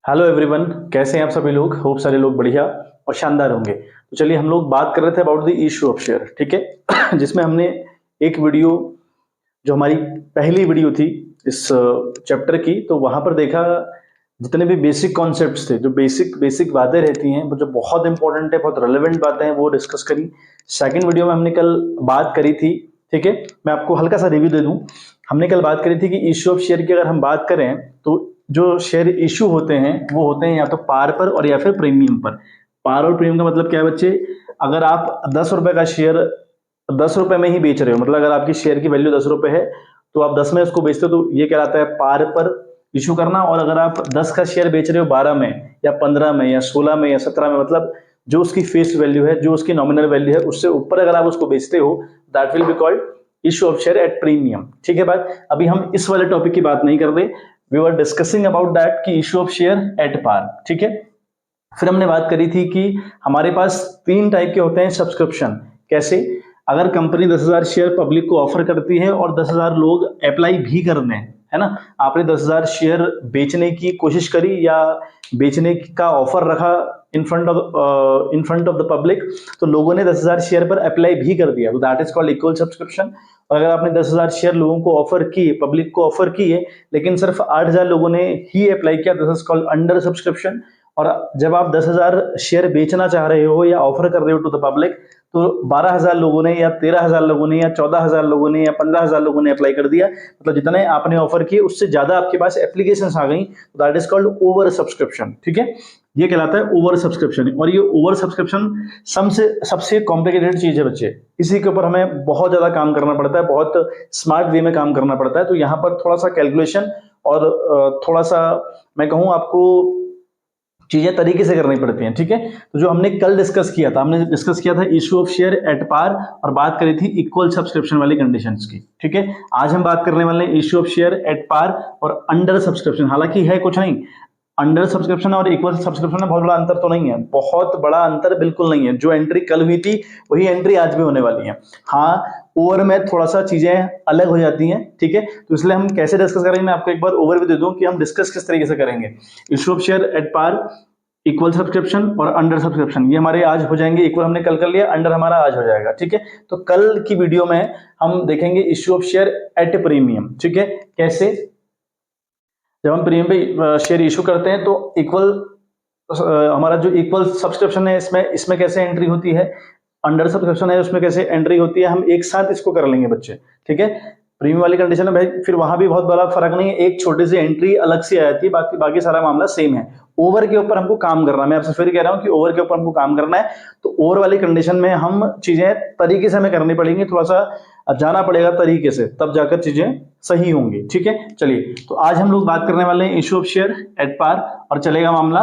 Hello everyone, कैसे हैं आप सभी लोग। होप सारे लोग बढ़िया और शानदार होंगे। तो चलिए, हम लोग बात कर रहे थे about the issue of share, ठीक है। जिसमें हमने एक वीडियो, जो हमारी पहली वीडियो थी इस चैप्टर की, तो वहां पर देखा जितने भी बेसिक कॉन्सेप्ट्स थे, जो बेसिक बेसिक बातें रहती हैं, वो जो बहुत इंपॉर्टेंट है, बहुत रेलेवेंट बातें हैं, वो डिस्कस करी। सेकंड वीडियो में हमने कल बात करी थी, ठीक है। मैं आपको हल्का सा रिव्यू दे दूं। हमने कल बात करी थी कि इश्यू ऑफ शेयर की अगर हम बात करें तो जो शेयर इशू होते हैं वो होते हैं या तो पार पर और या फिर प्रीमियम पर। पार और प्रीमियम का मतलब क्या है बच्चे? अगर आप 10 रुपए का शेयर 10 रुपए में ही बेच रहे हो, मतलब अगर आपकी शेयर की वैल्यू 10 रुपए है तो आप 10 में उसको बेचते हो, तो ये कहलाता है पार पर इशू करना। और अगर आप 10 का शेयर बेच रहे हो 12 में या 15 में या 16 में या 17 में, मतलब जो उसकी फेस वैल्यू है, जो उसकी नॉमिनल वैल्यू है, उससे ऊपर अगर आप उसको बेचते हो, that will be called issue of share at premium, ठीक है बात। अभी हम इस वाले टॉपिक की बात नहीं कर रहे, we were discussing about that कि issue of share at par, ठीक है। फिर हमने बात करी थी कि हमारे पास 3 टाइप के होते हैं सब्सक्रिप्शन। कैसे? अगर कंपनी 10,000 शेयर पब्लिक को ऑफर करती है और 10,000 लोग अप्लाई भी कर दें, है ना। आपने 10,000 शेयर बेचने की कोशिश करी या बेचने का ऑफर रखा in front of the public, तो लोगों ने 10,000 शेयर पर अप्लाई भी कर दिया, तो that is called equal subscription. और अगर आपने 10,000 शेयर लोगों को ऑफर किए, पब्लिक को ऑफर किए, लेकिन सिर्फ 8,000 लोगों ने ही अप्लाई किया, this is called under subscription. और जब आप 10,000 शेयर बेचना चाह रहे हो या ऑफर कर रहे हो टू द पब्लिक, तो 12,000 लोगों ने या 13,000 लोगों ने या 14,000 लोगों ने या 15,000 लोगों ने अप्लाई कर दिया, मतलब जितने आपने ऑफर किए उससे ज्यादा आपके पास एप्लीकेशंस आ गई, तो that is called over subscription, ठीक है। ये कहलाता है ओवर सब्सक्रिप्शन। और ये ओवर सब्सक्रिप्शन सबसे सबसे कॉम्प्लिकेटेड चीज है बच्चे। इसी के ऊपर हमें बहुत ज्यादा काम करना पड़ता है, बहुत स्मार्ट वे में काम करना पड़ता है। तो यहाँ पर थोड़ा सा कैलकुलेशन और थोड़ा सा मैं कहूँ आपको चीजें तरीके से करनी पड़ती हैं, ठीक है। तो जो हमने कल डिस्कस किया था, हमने डिस्कस किया था issue of share at par और बात करी थी इक्वल सब्सक्रिप्शन वाली कंडीशंस की, ठीक है। आज हम बात करने वाले हैं issue of share at par और अंडर सब्सक्रिप्शन। हालांकि है कुछ नहीं, अंडर सब्सक्रिप्शन और इक्वल सब्सक्रिप्शन में बहुत बड़ा अंतर तो नहीं है, बहुत बड़ा अंतर बिल्कुल नहीं है। जो एंट्री कल हुई थी वही एंट्री आज भी होने वाली है। हाँ, ओवर में थोड़ा सा चीजें अलग हो जाती हैं, ठीक है। तो इसलिए हम कैसे डिस्कस करेंगे, मैं आपको एक बार ओवरव्यू दे दूं कि हम डिस्कस किस तरीके से करेंगे। Issue of share at par, equal subscription और अंडर सब्सक्रिप्शन, ये हमारे आज हो जाएंगे। इक्वल हमने कल कर लिया, अंडर हमारा आज हो जाएगा, ठीक है। तो कल की वीडियो में हम देखेंगे issue of share at premium, ठीक है। कैसे? जब हम प्रीमियम पे शेयर इशू करते हैं तो इक्वल हमारा जो इक्वल सब्सक्रिप्शन है, इसमें इसमें कैसे एंट्री होती है, अंडर सब्सक्रिप्शन है उसमें कैसे एंट्री होती है, हम एक साथ इसको कर लेंगे बच्चे, ठीक है। प्रीमियम वाली कंडीशन में भाई फिर वहां भी बहुत बड़ा फर्क नहीं है, एक छोटी सी एंट्री अलग से आ जाती है, बाकी बाकी सारा मामला सेम है। ओवर के ऊपर हमको काम करना है, मैं आपसे फिर कह रहा हूं कि ओवर के ऊपर हमको काम करना है। तो ओवर वाली कंडीशन में हम चीजें तरीके से हमें करनी पड़ेंगी, थोड़ा सा जाना पड़ेगा तरीके से, तब जाकर चीजें सही होंगी, ठीक है। चलिए, तो आज हम लोग बात करने वाले हैं issue of share at par और चलेगा मामला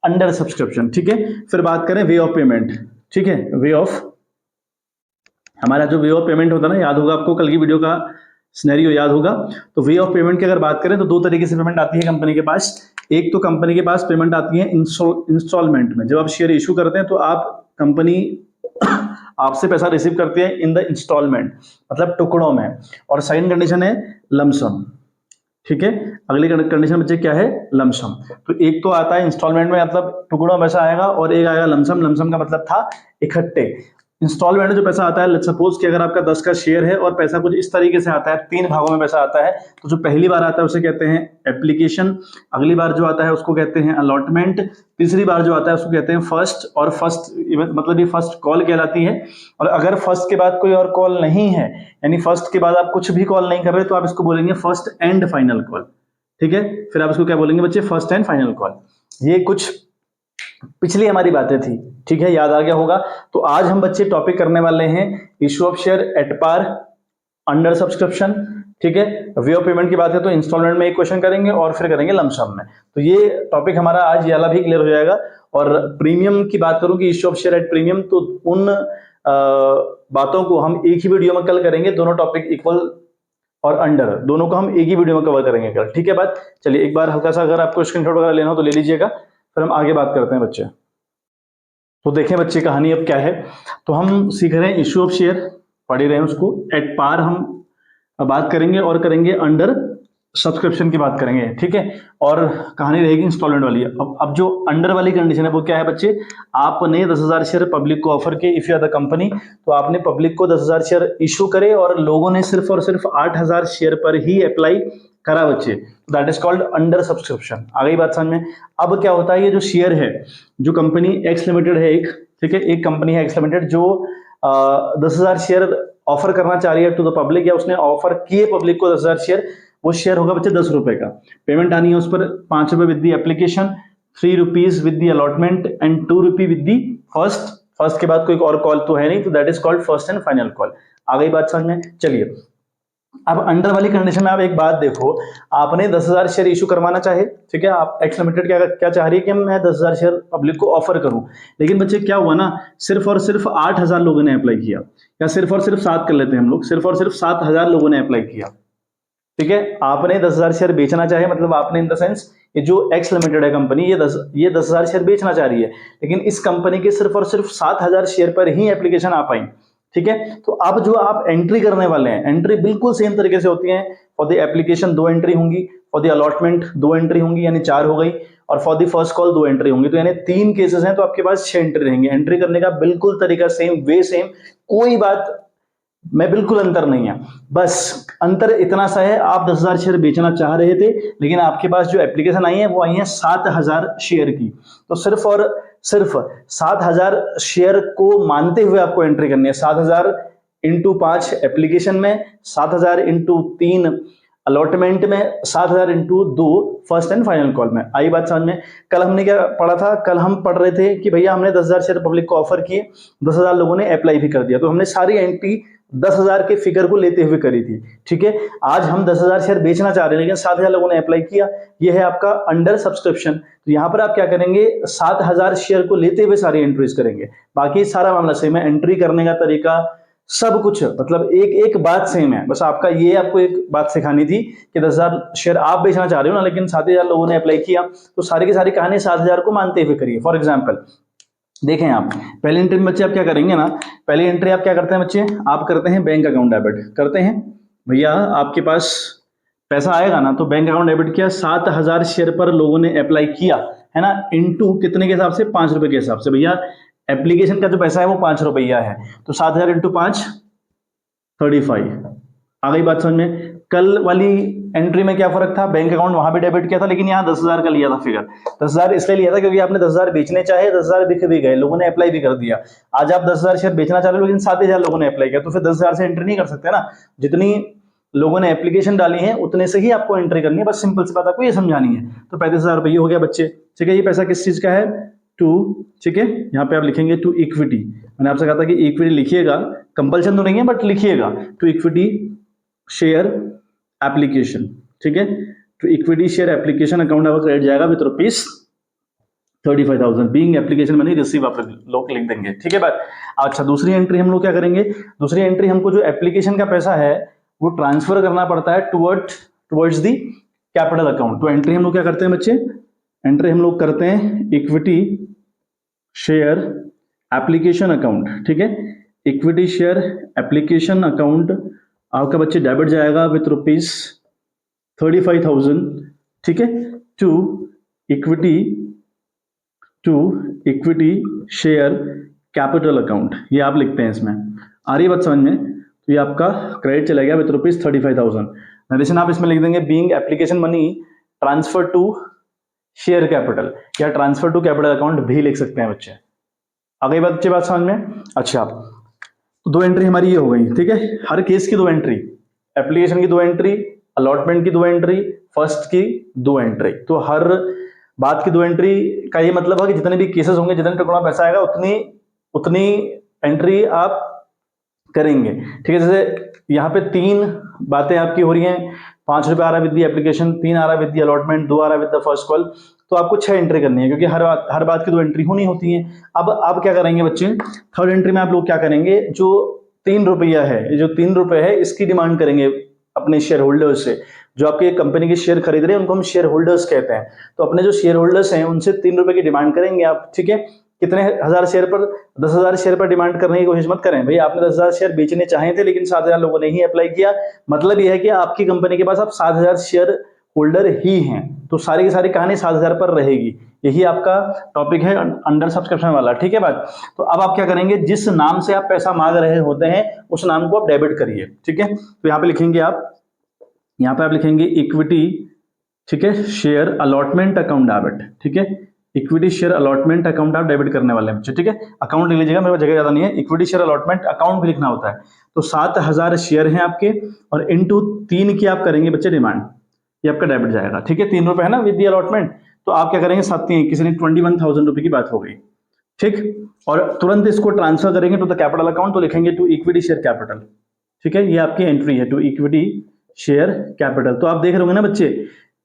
अंडर सब्सक्रिप्शन, ठीक है। फिर बात करें वे ऑफ पेमेंट, ठीक है। वे ऑफ, हमारा जो वे ऑफ पेमेंट होता है ना, याद होगा आपको, कल की वीडियो का सिनेरियो याद होगा। तो वे ऑफ पेमेंट की अगर बात करें तो 2 तरीके से पेमेंट आती है कंपनी के पास। एक तो कंपनी के पास पेमेंट आती है इंस्टॉलमेंट में। जब आप शेयर इशू करते हैं तो आप कंपनी आपसे पैसा रिसीव करती है इन द इंस्टॉलमेंट, मतलब टुकड़ों में। और सेकंड कंडीशन है लमसम, ठीक है। अगली कंडीशन बच्चे क्या है? लमसम। तो एक तो आता है इंस्टॉलमेंट में, मतलब टुकड़ों में पैसा आएगा, और एक आएगा लमसम। लमसम का मतलब था इकट्ठे। इंस्टॉलमेंट में जो पैसा आता है, लेट्स सपोज कि अगर आपका 10 का शेयर है और पैसा कुछ इस तरीके से आता है, 3 भागों में पैसा आता है। तो जो पहली बार आता है उसे कहते हैं एप्लीकेशन, अगली बार जो आता है उसको कहते हैं अलॉटमेंट, तीसरी बार जो आता है उसको कहते हैं फर्स्ट। और फर्स्ट मतलब ये फर्स्ट कॉल कहलाती है। और अगर फर्स्ट के बाद कोई और कॉल नहीं है, यानी फर्स्ट के बाद आप कुछ भी कॉल नहीं कर रहे, तो आप इसको बोलेंगे फर्स्ट एंड फाइनल कॉल, ठीक है। फिर आप इसको क्या बोलेंगे बच्चे? First and final call. ये कुछ पिछली हमारी बातें थी, ठीक है, याद आ गया होगा। तो आज हम बच्चे टॉपिक करने वाले हैं issue of share at par, under subscription, ठीक है। वे ऑफ पेमेंट की बात है तो इंस्टॉलमेंट में एक क्वेश्चन करेंगे और फिर करेंगे लमसम में। तो ये टॉपिक हमारा आज ये वाला भी क्लियर हो जाएगा। और प्रीमियम की बात करूं कि issue of share at premium, तो उन बातों को हम एक ही वीडियो में कल करेंगे। दोनों टॉपिक इक्वल और अंडर दोनों को हम एक ही वीडियो में कवर करेंगे कल, ठीक है बात। चलिए, एक बार हल्का सा अगर आपको स्क्रीनशॉट वगैरह लेना हो तो ले लीजिएगा, फिर हम आगे बात करते हैं बच्चे। तो देखें बच्चे, कहानी अब क्या है। तो हम सीख रहे हैं इशू ऑफ शेयर, पढ़ ही रहे हैं उसको। एट पार हम बात करेंगे और करेंगे अंडर सब्सक्रिप्शन की बात करेंगे, ठीक है। और कहानी रहेगी इंस्टॉलमेंट वाली। अब जो अंडर वाली कंडीशन है वो क्या है बच्चे, आपने 10,000 शेयर पब्लिक को ऑफर किए, if you are the company, तो आपने पब्लिक को 10,000 शेयर इशू करे और लोगों ने सिर्फ और सिर्फ 8,000 शेयर पर ही अप्लाई करा बच्चे, that is called under subscription. आ गई बात समझ में। अब क्या होता है, ये जो शेयर है, जो कंपनी एक्स लिमिटेड है एक, ठीक है, एक कंपनी है एक्स लिमिटेड जो 10,000 शेयर ऑफर करना चाह रही है टू द पब्लिक, या उसने ऑफर किए पब्लिक को 10,000 शेयर। वो शेयर होगा बच्चे 10 रुपए का, पेमेंट आनी है उस पर 5 रुपए with the application, 3 rupees with the allotment and 2 rupee with the first के बाद कोई और कॉल तो है नहीं, तो that is called first and final call. आ गई बात समझ में। चलिए अब अंडर वाली कंडीशन में आप एक बात देखो, आपने 10,000 शेयर इशू करवाना चाहे, ठीक है, आप एक्स लिमिटेड क्या क्या चाह रही है कि मैं 10,000 शेयर पब्लिक को ऑफर करूं, लेकिन बच्चे क्या हुआ ना, सिर्फ और सिर्फ 8,000 लोगों ने अप्लाई किया, या सिर्फ और सिर्फ 7 कर लेते हैं हम लोग, सिर्फ और सिर्फ 7,000 लोगों ने अप्लाई किया, ठीक है। आपने 10,000 शेयर बेचना चाहे, मतलब आपने इन द सेंस ये जो एक्स लिमिटेड है कंपनी, ये 10,000 शेयर बेचना चाह रही है, लेकिन इस कंपनी के सिर्फ और सिर्फ 7,000 शेयर पर ही एप्लीकेशन आ पाई, ठीक है। तो अब जो आप एंट्री करने वाले हैं, एंट्री बिल्कुल सेम तरीके से होती है। फॉर द एप्लीकेशन 2 एंट्री होंगी, फॉर द अलॉटमेंट 2 एंट्री होंगी, यानी 4 हो गई, और for the first call 2 entry होंगी, तो यानी 3 केसेस हैं, तो आपके पास 6 एंट्री रहेंगे। एंट्री करने का बिल्कुल तरीका सेम, वे सेम, कोई बात में बिल्कुल अंतर नहीं है। बस अंतर इतना सा है, आप 10,000 शेयर बेचना चाह रहे थे, लेकिन आपके पास जो एप्लीकेशन आई है वो आई है 7,000 शेयर की, तो सिर्फ और सिर्फ 7,000 शेयर को मानते हुए आपको एंट्री करनी है। 7,000 इंटू 5 एप्लीकेशन में, 7,000 इंटू 3 अलॉटमेंट में, 7,000 into 2 first and final call में। आई बात समझ में। कल हमने क्या पढ़ा था, कल हम पढ़ रहे थे कि भैया हमने 10,000 शेयर पब्लिक को ऑफर किए, 10,000 लोगों ने अप्लाई भी कर दिया, तो हमने सारी एंट्री 10,000 के फिगर को लेते हुए करी थी, ठीक है। आज हम 10,000 शेयर बेचना चाह रहे हैं, लेकिन 7,000 लोगों ने अप्लाई किया, ये है आपका अंडर सब्सक्रिप्शन। तो यहां पर आप क्या करेंगे, 7,000 शेयर को लेते हुए सारी एंट्रीज करेंगे, बाकी सारा मामला सेम है, एंट्री करने का तरीका सब कुछ, मतलब एक एक बात सेम है। बस आपका ये आपको एक बात सिखानी थी कि 10,000 शेयर आप बेचना चाह रहे हो ना, लेकिन 7,000 लोगों ने अप्लाई किया, तो सारी की सारी कहानी 7,000 को मानते हुए करिए। फॉर एग्जाम्पल देखें, आप पहली एंट्री में बच्चे आप क्या करेंगे ना, पहली एंट्री आप क्या करते हैं बच्चे, आप करते हैं बैंक अकाउंट डेबिट करते हैं। भैया आपके पास पैसा आएगा ना, तो बैंक अकाउंट डेबिट किया, 7,000 शेयर पर लोगों ने अप्लाई किया, है ना, इनटू कितने के हिसाब से, 5 रुपए के हिसाब से। भैया एप्लीकेशन का जो पैसा है वो 5 रुपया है, तो 7,000 इंटू 5 35। आ गई बात समझ में। कल वाली एंट्री में क्या फर्क था, बैंक अकाउंट वहां भी डेबिट किया था, लेकिन यहाँ 10,000 का लिया था फिगर। 10,000 इसलिए लिया था क्योंकि आपने 10,000 बेचने चाहे, 10,000 बिक भी गए, लोगों ने अप्लाई भी कर दिया। आज आप 10,000 शेयर बेचना चाह रहे हो, लेकिन 7,000 लोगों ने अप्लाई किया, तो फिर 10,000 से एंट्री नहीं कर सकते ना। जितनी लोगों ने एप्लीकेशन डाली है उतने से ही आपको एंट्री करनी है, बस सिंपल सी बात आपको ये समझानी है। तो 35,000 रुपये हो गया बच्चे, ठीक है। ये पैसा किस चीज का है, टू, ठीक है, यहाँ पे आप लिखेंगे टू इक्विटी। मैंने आपसे कहा था कि इक्विटी लिखिएगा, कंपल्सन तो नहीं है बट लिखिएगा, टू इक्विटी शेयर एप्लीकेशन, ठीक है। To equity share application account आपका क्रेडिट जाएगा with rupees 35,000 being application money receive आप लोग लिख देंगे, ठीक है बात। अच्छा दूसरी एंट्री हम लोग क्या करेंगे, दूसरी एंट्री हमको जो एप्लीकेशन का पैसा है वो ट्रांसफर करना पड़ता है टुवर्ड्स दी कैपिटल अकाउंट। तो एंट्री हम लोग क्या करते हैं बच्चे, एंट्री हम लोग करते हैं इक्विटी शेयर एप्लीकेशन अकाउंट, ठीक है। इक्विटी शेयर एप्लीकेशन अकाउंट आपका बच्चे डेबिट जाएगा विथ रुपीज 35,000, ठीक है, to equity share capital account, ये आप लिखते हैं इसमें। आ रही है बात समझ में। तो ये आपका क्रेडिट चला गया विथ रुपीज 35,000। नरेशन आप इसमें लिख देंगे being application money transfer to share capital, या ट्रांसफर टू कैपिटल अकाउंट भी लिख सकते हैं बच्चे। आ गई बात अच्छी बात समझ में। अच्छा तो 2 एंट्री हमारी ये हो गई, ठीक है। हर केस की 2 एंट्री, एप्लीकेशन की 2 एंट्री, अलॉटमेंट की 2 एंट्री, फर्स्ट की 2 एंट्री। तो हर बात की 2 एंट्री का ये मतलब है कि जितने भी केसेस होंगे, जितने टुकड़ा पैसा आएगा, उतनी एंट्री आप करेंगे, ठीक है। जैसे यहाँ पे 3 बातें आपकी हो रही हैं, 5 रुपए आ रहा विद दी एप्लीकेशन, 3 आ रहा विद दी अलॉटमेंट, 2 आ रहा विद द फर्स्ट कॉल, तो आपको 6 एंट्री करनी है, क्योंकि हर बात की 2 एंट्री होनी होती है। अब आप क्या करेंगे बच्चे, थर्ड एंट्री में आप लोग क्या करेंगे, जो 3 रुपया है, जो 3 रुपए है, इसकी डिमांड करेंगे अपने शेयर होल्डर्स से। जो आपके कंपनी के शेयर खरीद रहे हैं उनको हम शेयर होल्डर्स कहते हैं, तो अपने जो शेयर होल्डर्स हैं उनसे 3 रुपए की डिमांड करेंगे आप, ठीक है। कितने हजार शेयर पर, 10,000 शेयर पर डिमांड करने की कोशिश मत करें भाई। आपने 10,000 शेयर बेचने चाहे थे लेकिन 7,000 लोगों ने ही अप्लाई किया, मतलब यह है कि आपकी कंपनी के पास अब 7,000 शेयर होल्डर ही हैं, तो सारी की सारी कहानी 7,000 पर रहेगी। यही आपका टॉपिक है अंडर सब्सक्रिप्शन वाला, ठीक है बात। तो अब आप क्या करेंगे, जिस नाम से आप पैसा मांग रहे होते हैं उस नाम को आप डेबिट करिए, ठीक है। तो यहाँ पे लिखेंगे आप, यहाँ पे आप लिखेंगे इक्विटी, ठीक है, शेयर अलॉटमेंट अकाउंट डेबिट, ठीक है, इक्विटी शेयर अलॉटमेंट अकाउंट आप डेबिट करने वाले हैं बच्चे, ठीक है। अकाउंट लिख लीजिएगा, मेरे पास जगह ज्यादा नहीं है, इक्विटी शेयर अलॉटमेंट अकाउंट भी लिखना होता है। तो 7,000 शेयर हैं आपके और इंटू 3 की आप करेंगे बच्चे डिमांड, ये आपका डेबिट जाएगा, ठीक है। 3 रुपए है ना विद द अलॉटमेंट, तो आप क्या करेंगे 7 किसी ने 21,000 रुपए की बात हो गई, ठीक। और तुरंत इसको ट्रांसफर करेंगे टू द कैपिटल अकाउंट, तो लिखेंगे टू इक्विटी शेयर कैपिटल, ठीक है। ये आपकी एंट्री है टू इक्विटी शेयर कैपिटल। तो आप देख रहे होंगे ना बच्चे,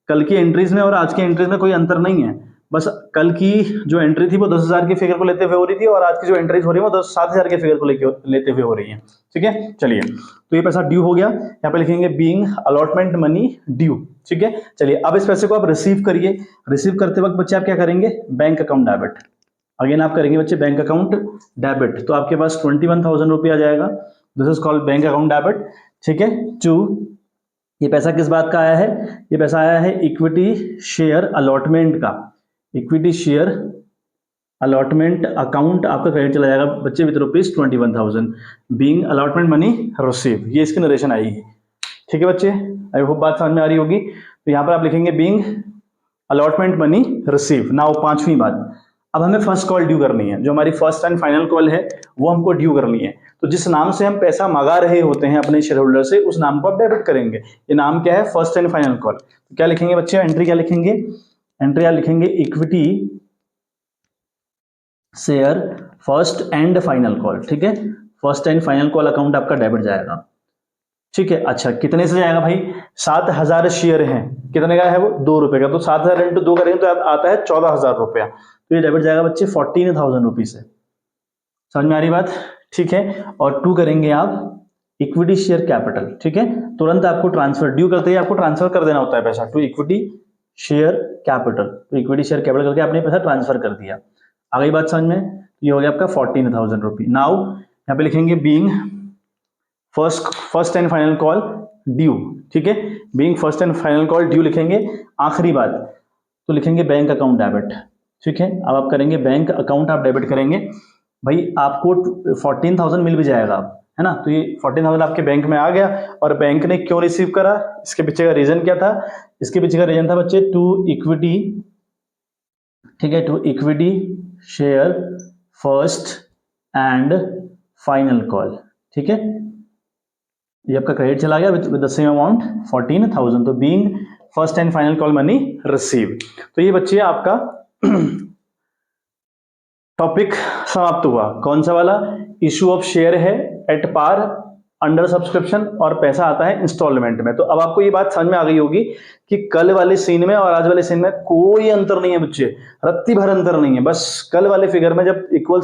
कल की एंट्रीज में और आज की एंट्रीज में कोई अंतर नहीं है, बस कल की जो एंट्री थी वो 10,000 के फिगर को लेते हुए हो रही थी और आज की जो एंट्रीज हो रही है वो 7,000 के फिगर को लेते हुए हो रही है, ठीक है। चलिए, तो ये पैसा ड्यू हो गया, यहाँ पे लिखेंगे बीइंग अलॉटमेंट मनी ड्यू, ठीक है। चलिए, अब इस पैसे को आप रिसीव करिए। रिसीव करते वक्त बच्चे आप क्या करेंगे, बैंक अकाउंट डेबिट, अगेन आप करेंगे बच्चे बैंक अकाउंट डेबिट। तो आपके पास 21,000 रुपये आ जाएगा, this is called bank account debit, ठीक है। टू, ये पैसा किस बात का आया है, ये पैसा आया है इक्विटी शेयर अलॉटमेंट का, इक्विटी शेयर अलॉटमेंट अकाउंट आपका क्रेडिट चला जाएगा बच्चे with ₹21,000 being allotment money receive, ये इसकी नरेशन आएगी, ठीक है बच्चे। आई होप बात समझ में आ रही होगी। तो यहाँ पर आप लिखेंगे being allotment money receive. Now 5वीं बात, अब हमें फर्स्ट कॉल ड्यू करनी है, जो हमारी फर्स्ट एंड फाइनल कॉल है वो हमको ड्यू करनी है। तो जिस नाम से हम पैसा मंगा रहे होते हैं अपने शेयर होल्डर से, उस नाम को आप डेबिट करेंगे। ये नाम क्या है, फर्स्ट एंड फाइनल कॉल। तो क्या लिखेंगे बच्चे, एंट्री क्या लिखेंगे, एंट्री आप लिखेंगे equity share first and final call, ठीक है। First and final call account आपका डेबिट जाएगा, ठीक है। अच्छा, कितने से जाएगा भाई, 7,000 शेयर हैं, कितने का है वो, 2 रुपए का। तो 7,000 इंटू 2 करेंगे तो आता है 14,000 रुपया। तो ये डेबिट जाएगा बच्चे 14,000 रुपीज से, समझ में आ रही बात, ठीक है। और 2 करेंगे आप इक्विटी शेयर कैपिटल, ठीक है। तुरंत आपको ट्रांसफर, ड्यू करते ही आपको ट्रांसफर कर देना होता है पैसा टू इक्विटी शेयर कैपिटल। तो इक्विटी शेयर कैपिटल करके आपने पैसा ट्रांसफर कर दिया, आ गई बात समझ में। ये हो गया आपका 14,000 रुपये। नाउ यहाँ पे लिखेंगे being first and final call due, ठीक है, being first and final call due लिखेंगे। आखिरी बात तो लिखेंगे बैंक अकाउंट डेबिट, ठीक है। अब आप करेंगे बैंक अकाउंट आप डेबिट करेंगे। भाई आपको 14,000 मिल भी जाएगा, है ना। तो ये 14,000 आपके बैंक में आ गया, और बैंक ने क्यों रिसीव करा, इसके पीछे का रीजन क्या था, इसके पीछे का रीजन था बच्चे टू इक्विटी, ठीक है, to equity share first and final call, ठीक है। ये आपका क्रेडिट चला गया विद द सेम अमाउंट 14,000। तो being first and final call money receive. तो ये बच्चे आपका टॉपिक समाप्त हुआ। कौन सा वाला, इशू ऑफ शेयर है एट पार अंडर सब्सक्रिप्शन, और पैसा आता है इंस्टॉलमेंट में। तो अब आपको ये बात समझ में आ गई होगी कि कल वाले सीन में और आज वाले सीन में कोई अंतर नहीं है बच्चे, रत्ती भर अंतर नहीं है। बस कल वाले फिगर में जब इक्वल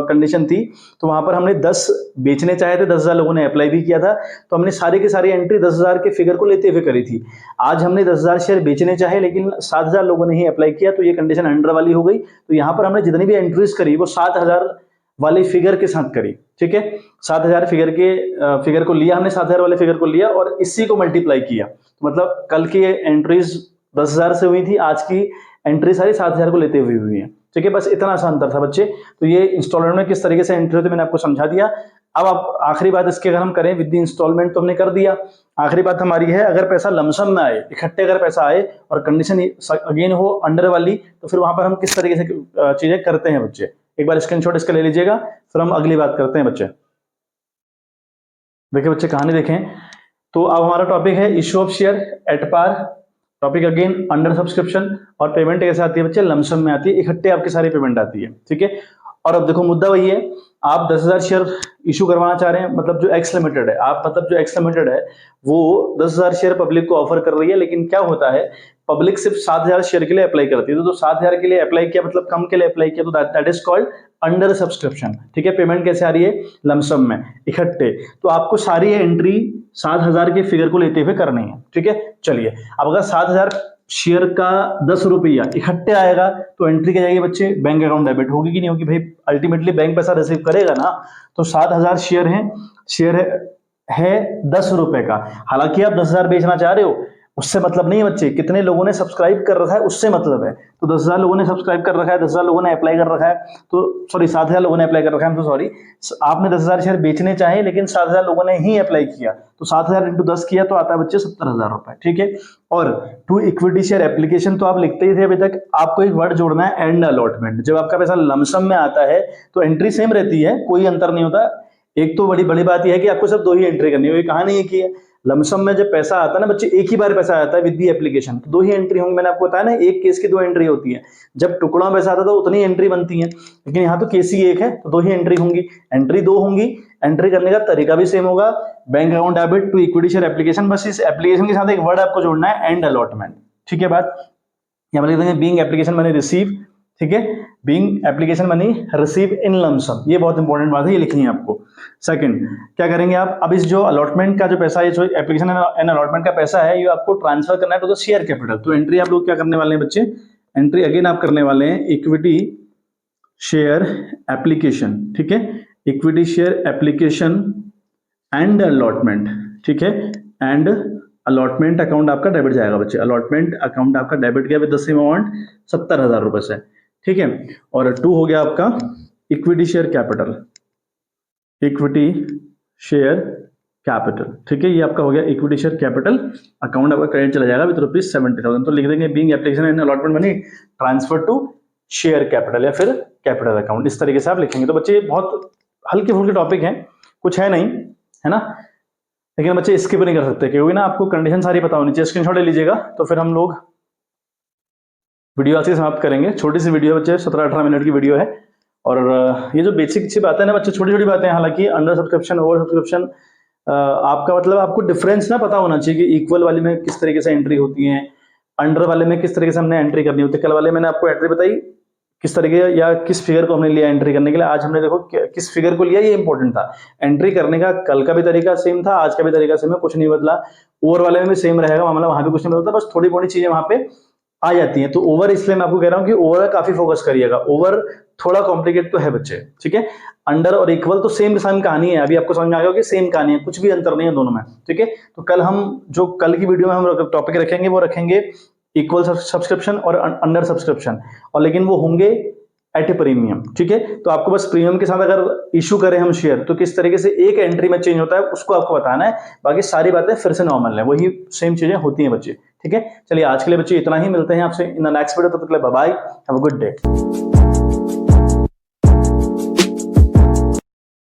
कंडीशन थी तो वहां पर हमने 10 बेचने चाहे थे, 10,000 लोगों ने अप्लाई भी किया था, तो हमने सारी की सारी एंट्री 10,000 के फिगर को लेते हुए करी थी। आज हमने 10,000 शेयर बेचने चाहे लेकिन 7,000 लोगों ने ही अप्लाई किया, तो ये कंडीशन अंडर वाली हो गई। तो यहाँ पर हमने जितनी भी एंट्रीज करी वो 7,000 वाली फिगर के साथ करी, ठीक है। 7,000 फिगर को लिया हमने, 7,000 वाले फिगर को लिया और इसी को मल्टीप्लाई किया। तो मतलब कल की एंट्रीज 10,000 से हुई थी, आज की एंट्री सारी 7,000 को लेते हुए हुई है, ठीक है। बस इतना सा अंतर था बच्चे। तो ये इंस्टॉलमेंट में किस तरीके से एंट्री होती है मैंने आपको समझा दिया। अब आप आखिरी बात इसके अगर हम करें विद द इंस्टॉलमेंट तो हमने कर दिया। आखिरी बात हमारी है, अगर पैसा लमसम में आए, इकट्ठे अगर पैसा आए और कंडीशन अगेन हो अंडर वाली, तो फिर वहां पर हम किस तरीके से चीजें करते हैं बच्चे। एक बार स्क्रीनशॉट इसका ले लीजिएगा, फिर हम अगली बात करते हैं बच्चे। देखिए बच्चे कहानी देखें। तो अब हमारा टॉपिक है issue of share at par, topic again under subscription, और पेमेंट कैसे आती है बच्चे, लमसम में आती है, इकट्ठे आपकी सारी पेमेंट आती है, ठीक है। और अब देखो मुद्दा वही है, आप 10,000 शेयर इशू करवाना चाह रहे हैं, मतलब जो एक्स लिमिटेड है, आप मतलब जो एक्स लिमिटेड है वो 10,000 शेयर पब्लिक को ऑफर कर रही है, लेकिन क्या होता है पब्लिक सिर्फ 7,000 शेयर के लिए अप्लाई करती है। तो 7,000 के लिए अप्लाई किया मतलब कम के लिए अप्लाई किया, तो that is called under subscription, ठीक है। पेमेंट कैसे आ रही है, लमसम में, इकट्ठे। तो आपको सारी एंट्री 7,000 के फिगर को लेते हुए करनी है, ठीक है। चलिए, अब अगर 7,000 शेयर का 10 रुपया इकट्ठे आएगा तो एंट्री क्या जाएगी बच्चे, बैंक अकाउंट डेबिट होगी कि नहीं होगी भाई, अल्टीमेटली बैंक पैसा रिसीव करेगा ना। तो 7,000 शेयर हैं, शेयर है 10 रुपए का, हालांकि आप 10,000 बेचना चाह रहे हो, उससे मतलब नहीं है बच्चे, कितने लोगों ने सब्सक्राइब कर रखा है उससे मतलब है। तो 10,000 लोगों ने सब्सक्राइब कर रखा है, 10,000 लोगों ने अप्लाई कर रखा है, तो सॉरी 7,000 लोगों ने अप्लाई कर रखा है, तो सॉरी आपने 10,000 शेयर बेचने चाहे लेकिन 7,000 लोगों ने ही अप्लाई किया, तो 7,000 इंटू 10 किया तो आता है बच्चे 70,000 रुपए, ठीक है। और टू इक्विटी शेयर एप्लीकेशन तो आप लिखते ही थे अभी तक, आपको एक वर्ड जोड़ना है एंड अलॉटमेंट। जब आपका पैसा लमसम में आता है तो एंट्री सेम रहती है, कोई अंतर नहीं होता। एक तो बड़ी बड़ी बात यह है कि आपको सिर्फ 2 ही एंट्री करनी है, कहा नहीं है कि लमसम में जब पैसा आता है ना बच्चे, एक ही बार पैसा आता है विद दी एप्लीकेशन, तो 2 ही एंट्री होंगी। मैंने आपको बताया ना, एक केस की 2 एंट्री होती है, जब टुकड़ा पैसा आता है तो उतनी एंट्री बनती है, लेकिन यहाँ तो केस ही एक है तो 2 ही एंट्री होंगी। एंट्री 2 होंगी, एंट्री करने का तरीका भी सेम होगा, bank account debit to equity share application. बस इस एप्लीकेशन के साथ एक वर्ड आपको जोड़ना है एंड अलॉटमेंट, ठीक है बात। यहाँ पर लिख देंगे बीइंग एप्लीकेशन मनी रिसीव, ठीक है, being application money receive in lump sum, ये बहुत इंपॉर्टेंट बात है, ये लिखनी है आपको। सेकंड क्या करेंगे आप, अब इस जो अलॉटमेंट का जो पैसा है, जो एप्लीकेशन एंड अलॉटमेंट का पैसा है, ये आपको ट्रांसफर करना है टू द शेयर कैपिटल। तो एंट्री आप लोग क्या करने वाले हैं बच्चे, एंट्री अगेन आप करने वाले हैं इक्विटी शेयर एप्लीकेशन, ठीक है, equity share application and allotment, ठीक है, एंड अलॉटमेंट अकाउंट आपका डेबिट जाएगा बच्चे, अलॉटमेंट अकाउंट आपका डेबिट गया विद द सेम अमाउंट 70,000 रुपए से, ठीक है। और 2 हो गया आपका equity share capital, equity share capital, ठीक है, ये आपका हो गया इक्विटी शेयर कैपिटल अकाउंट, आपका क्रेडिट चला जाएगा विद ₹70,000। तो लिख देंगे being application and allotment money transfer to share capital या फिर कैपिटल अकाउंट, इस तरीके से आप लिखेंगे। तो बच्चे बहुत हल्के फुल्के टॉपिक हैं, कुछ है नहीं, है ना, लेकिन बच्चे स्किप नहीं कर सकते क्योंकि ना आपको कंडीशन सारी पता होनी चाहिए। स्क्रीनशॉट ले लीजिएगा, तो फिर हम लोग वीडियो आज से समाप्त करेंगे। छोटी सी वीडियो है बच्चे, 17-18 मिनट की वीडियो है। और ये जो बेसिक सी बातें हैं ना बच्चे, छोटी छोटी बातें हैं, हालांकि अंडर सब्सक्रिप्शन ओवर सब्सक्रिप्शन आपका मतलब आपको डिफरेंस ना पता होना चाहिए कि इक्वल वाले में किस तरीके से एंट्री होती है, अंडर वाले में किस तरीके से हमने एंट्री करनी होती है। कल वाले मैंने आपको एंट्री बताई किस तरीके या किस फिगर को हमने लिया एंट्री करने के लिए, आज हमने देखो किस फिगर को लिया, ये इंपॉर्टेंट था। एंट्री करने का कल का भी तरीका सेम था, आज का भी तरीका सेम है, कुछ नहीं बदला। ओवर वाले में भी सेम रहेगा मामला, वहां भी कुछ नहीं बदलता, बस थोड़ी बहुत चीजें वहां पे आ जाती हैं। तो ओवर इसलिए मैं आपको कह रहा हूं कि ओवर काफी फोकस करिएगा, ओवर थोड़ा कॉम्प्लिकेट तो है बच्चे, ठीक है। अंडर और इक्वल तो सेम सेम कहानी है, अभी आपको समझ में आ गया कि सेम कहानी है, कुछ भी अंतर नहीं है दोनों में, ठीक है। तो कल हम जो कल की वीडियो में हम टॉपिक रखेंगे वो रखेंगे इक्वल सब्सक्रिप्शन और अंडर सब्सक्रिप्शन, और लेकिन वो होंगे एट ए प्रीमियम, ठीक है। तो आपको बस प्रीमियम के साथ अगर इशू करें हम शेयर तो किस तरीके से एक एंट्री में चेंज होता है उसको आपको बताना है, बाकी सारी बातें फिर से नॉर्मल है, वही सेम चीजें होती हैं बच्चे, ठीक है। चलिए आज के लिए बच्चे इतना ही, मिलते हैं आपसे इन द नेक्स्ट वीडियो, तब तक के लिए bye bye, have a good day.